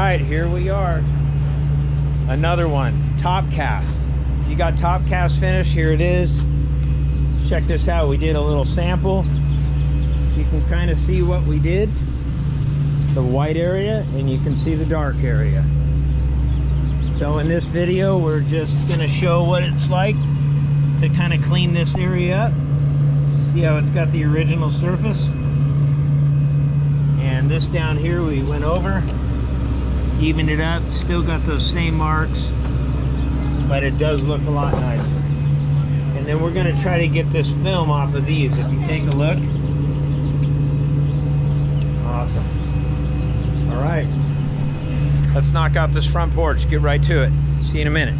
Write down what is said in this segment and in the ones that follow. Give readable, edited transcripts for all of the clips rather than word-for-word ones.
right, here we are. Another one, Topcast. You got Topcast finished, here it is. Check this out, we did a little sample. You can kind of see what we did. The white area, and you can see the dark area. So in this video, we're just gonna show what it's like to kind of clean this area up. See how it's got the original surface. And this down here we went over, evened it up, still got those same marks, but it does look a lot nicer. And then we're gonna try to get this film off of these. If you take a look. Awesome. All right, let's knock out this front porch, get right to it. See you in a minute.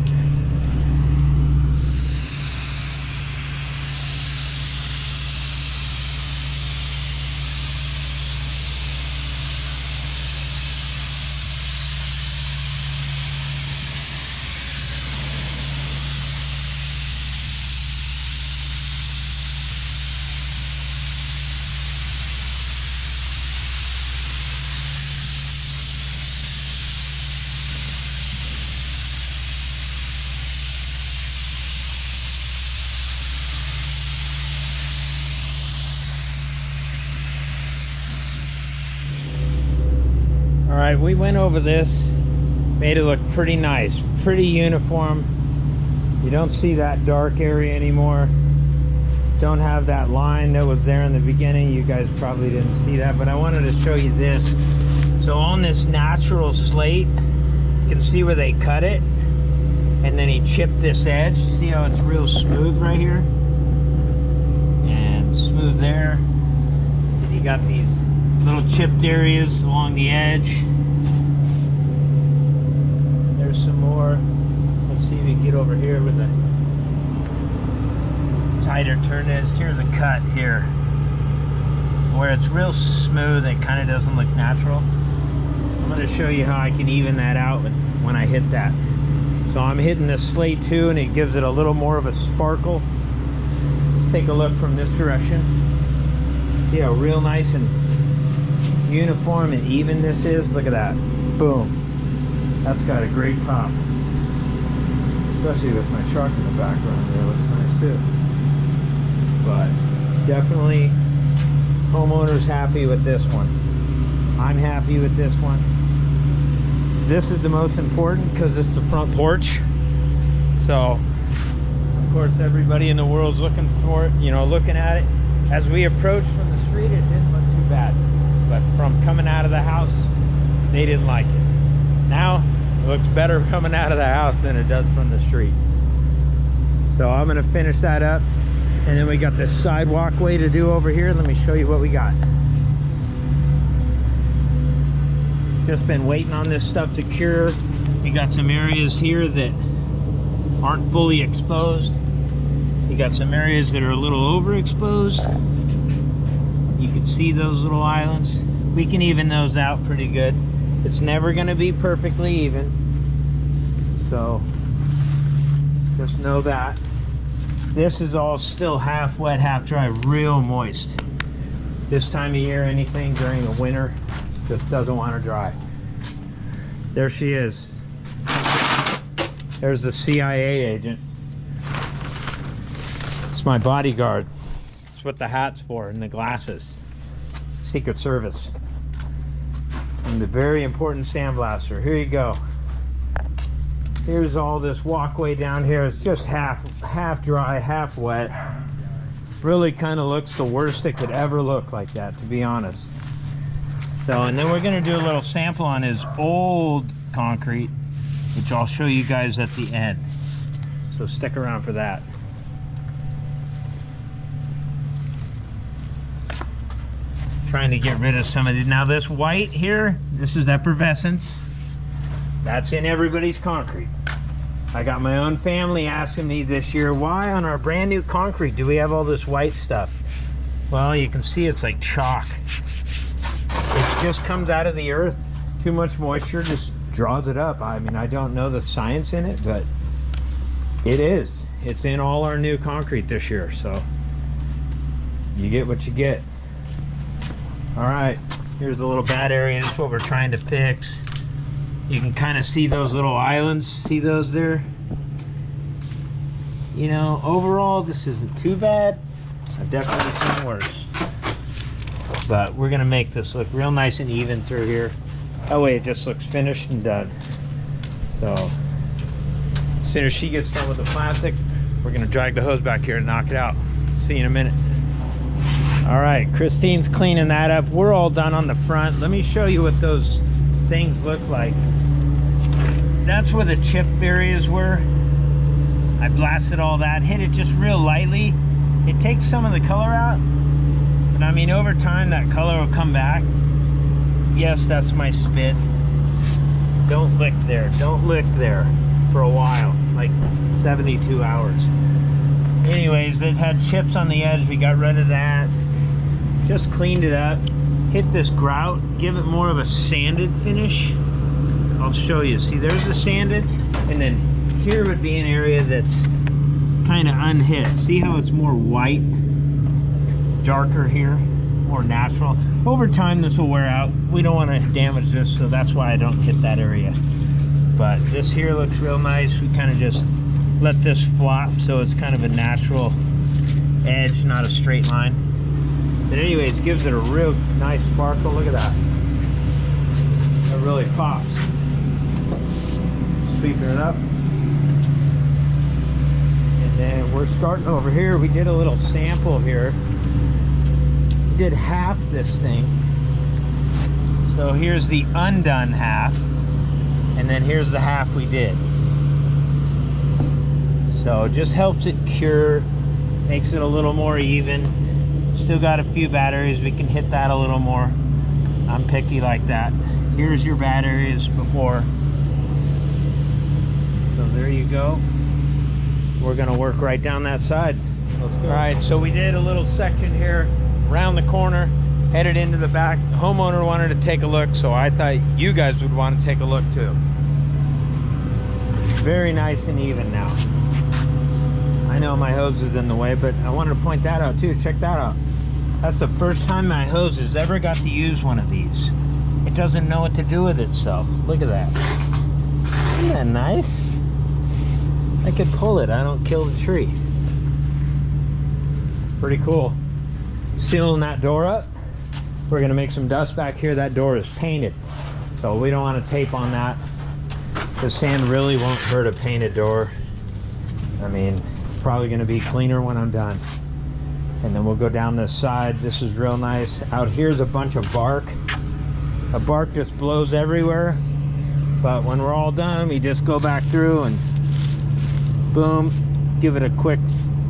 Alright, we went over this, made it look pretty nice, pretty uniform. You don't see that dark area anymore. Don't have that line that was there in the beginning. You guys probably didn't see that, but I wanted to show you this. So on this natural slate, you can see where they cut it, and then he chipped this edge. See how it's real smooth right here? And smooth there. And you got these little chipped areas along the edge. There's some more. Let's see if we can get over here with a tighter turn this. Here's a cut here where it's real smooth. It kind of doesn't look natural. I'm going to show you how I can even that out when I hit that. So I'm hitting this slate too, and it gives it a little more of a sparkle. Let's take a look from this direction. See how real nice and uniform and even this is. Look at that. Boom. That's got a great pop. Especially with my truck in the background there. Looks nice too. But definitely homeowners happy with this one. I'm happy with this one. This is the most important because it's the front porch. So of course everybody in the world's looking for it, you know, looking at it. As we approached from the street, it didn't look too bad. But from coming out of the house, they didn't like it. Now, it looks better coming out of the house than it does from the street. So I'm gonna finish that up. And then we got this sidewalk way to do over here. Let me show you what we got. Just been waiting on this stuff to cure. We got some areas here that aren't fully exposed. You got some areas that are a little overexposed. You can see those little islands. We can even those out pretty good. It's never going to be perfectly even. So just know that. This is all still half wet, half dry, real moist. This time of year, anything during the winter just doesn't want to dry. There she is. There's the CIA agent. It's my bodyguard. That's what the hat's for, and the glasses. Secret Service. And the very important sandblaster. Here you go. Here's all this walkway down here. It's just half dry, half wet. Really kind of looks the worst it could ever look like that, to be honest. So, and then we're gonna do a little sample on his old concrete, which I'll show you guys at the end. So stick around for that. Trying to get rid of some of it. Now this white here, this is effervescence. That's in everybody's concrete. I got my own family asking me this year, why on our brand new concrete do we have all this white stuff? Well, you can see it's like chalk. It just comes out of the earth. Too much moisture just draws it up. I mean, I don't know the science in it, but it is. It's in all our new concrete this year, so you get what you get. All right, here's the little bad area. This is what we're trying to fix. You can kind of see those little islands. See those there? You know, overall, this isn't too bad. I've definitely seen worse. But we're gonna make this look real nice and even through here. That way it just looks finished and done. So, as soon as she gets done with the plastic, we're gonna drag the hose back here and knock it out. See you in a minute. All right, Christine's cleaning that up. We're all done on the front. Let me show you what those things look like. That's where the chip areas were. I blasted all that, hit it just real lightly. It takes some of the color out, but I mean, over time that color will come back. Yes, that's my spit. Don't lick there, don't lick there for a while, like 72 hours. Anyways, it had chips on the edge. We got rid of that. Just cleaned it up. Hit this grout, give it more of a sanded finish. I'll show you. See, there's the sanded, and then here would be an area that's kind of unhit. See how it's more white, darker here, more natural. Over time, this will wear out. We don't want to damage this, so that's why I don't hit that area. But this here looks real nice. We kind of just let this flop so it's kind of a natural edge, not a straight line. But anyways, gives it a real nice sparkle. Look at that. That really pops. Sweeping it up. And then we're starting over here. We did a little sample here. We did half this thing. So here's the undone half. And then here's the half we did. So it just helps it cure, makes it a little more even. Still got a few bad areas. We can hit that a little more. I'm picky like that. Here's your bad areas before. So there you go. We're gonna work right down that side. Let's go. All right, so we did a little section here around the corner, headed into the back. The homeowner wanted to take a look, so I thought you guys would want to take a look too. Very nice and even now. I know my hose is in the way, but I wanted to point that out too. Check that out. That's the first time my hose has ever got to use one of these. It doesn't know what to do with itself. Look at that. Isn't that nice? I could pull it. I don't kill the tree. Pretty cool. Sealing that door up. We're gonna make some dust back here. That door is painted, so we don't want to tape on that. The sand really won't hurt a painted door. I mean, probably gonna be cleaner when I'm done. And then we'll go down this side. This is real nice. Out here's a bunch of bark. The bark just blows everywhere. But when we're all done, we just go back through and boom, give it a quick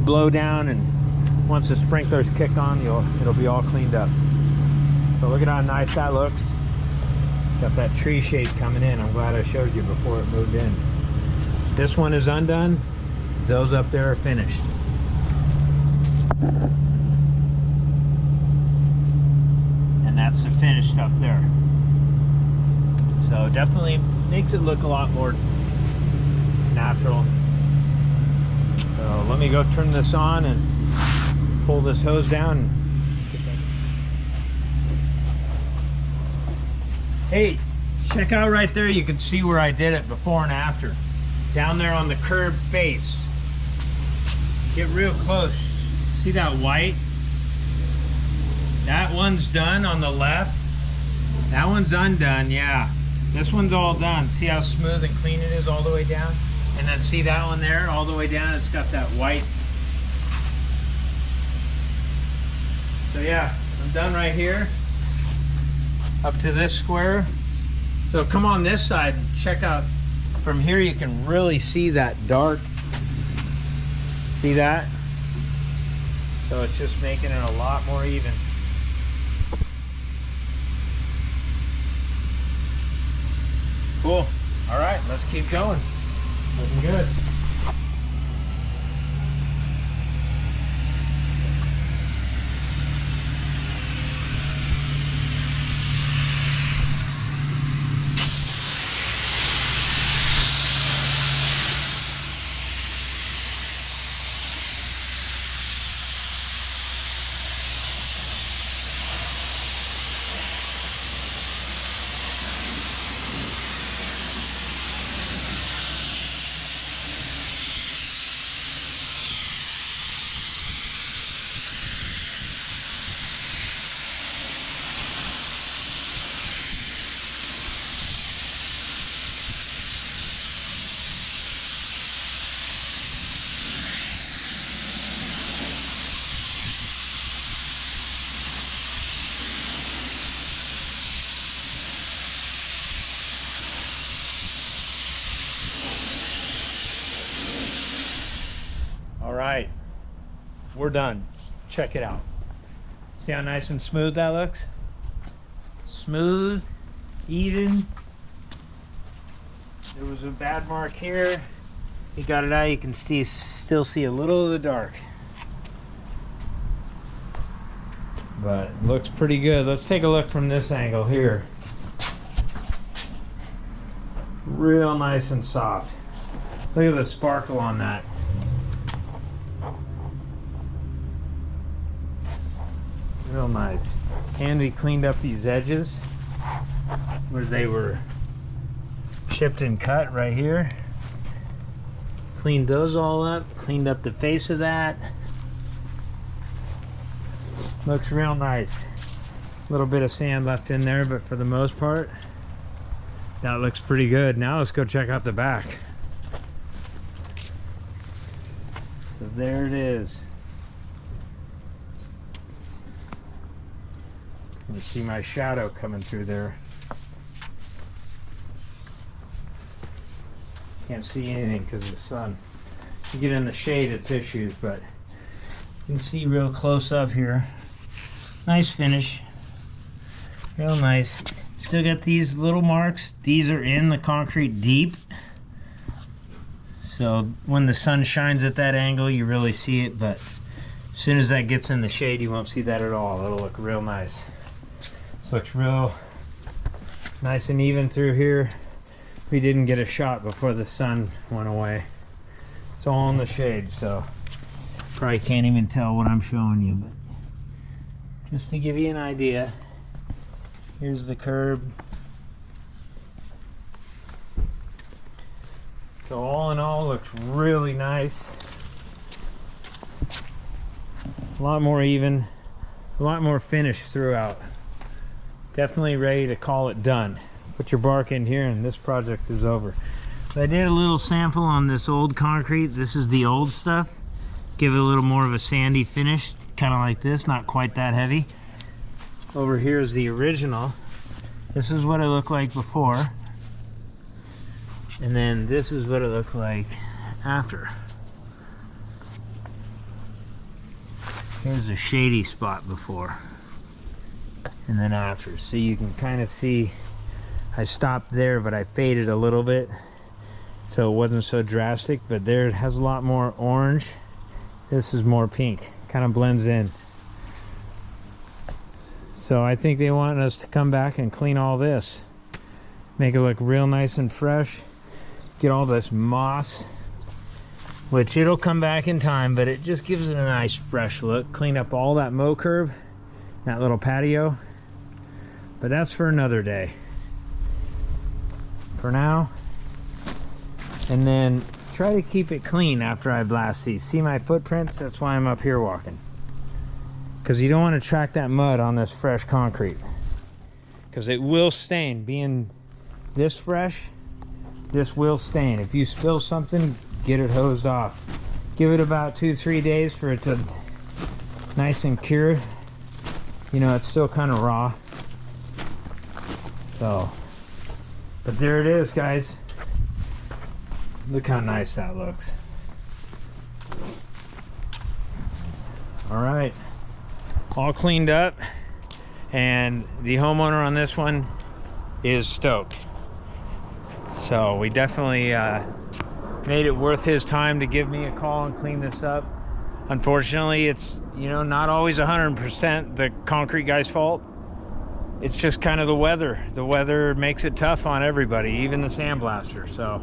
blow down, and once the sprinklers kick on, it'll be all cleaned up. So look at how nice that looks. Got that tree shade coming in. I'm glad I showed you before it moved in. This one is undone. Those up there are finished. And that's the finished stuff there. So definitely makes it look a lot more natural. So let me go turn this on and pull this hose down. Hey, check out right there. You can see where I did it before and after. Down there on the curb face. Get real close. See that white? That one's done on the left. That one's undone, yeah. This one's all done. See how smooth and clean it is all the way down? And then see that one there all the way down? It's got that white. So yeah, I'm done right here. Up to this square. So come on this side and check out. From here you can really see that dark. See that? So it's just making it a lot more even. Cool. All right, let's keep going. Looking good. right, we're done. Check it out. See how nice and smooth that looks? Smooth, even. There was a bad mark here. You got it out, you can still see a little of the dark. But it looks pretty good. Let's take a look from this angle here. Real nice and soft. Look at the sparkle on that. Real nice. And we cleaned up these edges where they were chipped and cut right here. Cleaned those all up. Cleaned up the face of that. Looks real nice. A little bit of sand left in there, but for the most part, that looks pretty good. Now let's go check out the back. So there it is. You see my shadow coming through there. Can't see anything because of the sun. If you get in the shade, it's issues, but you can see real close up here. Nice finish. Real nice. Still got these little marks. These are in the concrete deep. So when the sun shines at that angle, you really see it, but as soon as that gets in the shade, you won't see that at all. It'll look real nice. This looks real nice and even through here. We didn't get a shot before the sun went away. It's all in the shade, so probably can't even tell what I'm showing you, but just to give you an idea, here's the curb. So all in all, looks really nice. A lot more even, a lot more finish throughout. Definitely ready to call it done. Put your bark in here and this project is over. So I did a little sample on this old concrete. This is the old stuff. Give it a little more of a sandy finish, kind of like this, not quite that heavy. Over here is the original. This is what it looked like before. And then this is what it looked like after. Here's a shady spot before and then after. So you can kind of see I stopped there, but I faded a little bit so it wasn't so drastic, but there it has a lot more orange. This is more pink, kind of blends in. So I think they want us to come back and clean all this, make it look real nice and fresh, get all this moss, which it'll come back in time, but it just gives it a nice fresh look. Clean up all that mow curb, that little patio, but that's for another day. For now, and then try to keep it clean after I blast these. See my footprints? That's why I'm up here walking, because you don't want to track that mud on this fresh concrete, because it will stain. Being this fresh, this will stain. If you spill something, get it hosed off. Give it about 2-3 days for it to nice and cure. You know, it's still kind of raw. So, but there it is, guys. Look how nice that looks. All right, all cleaned up, and the homeowner on this one is stoked. So we definitely made it worth his time to give me a call and clean this up. Unfortunately, it's, you know, not always 100% the concrete guy's fault. It's just kind of the weather. The weather makes it tough on everybody, even the sandblaster. So,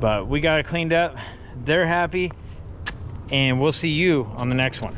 but we got it cleaned up. They're happy, and we'll see you on the next one.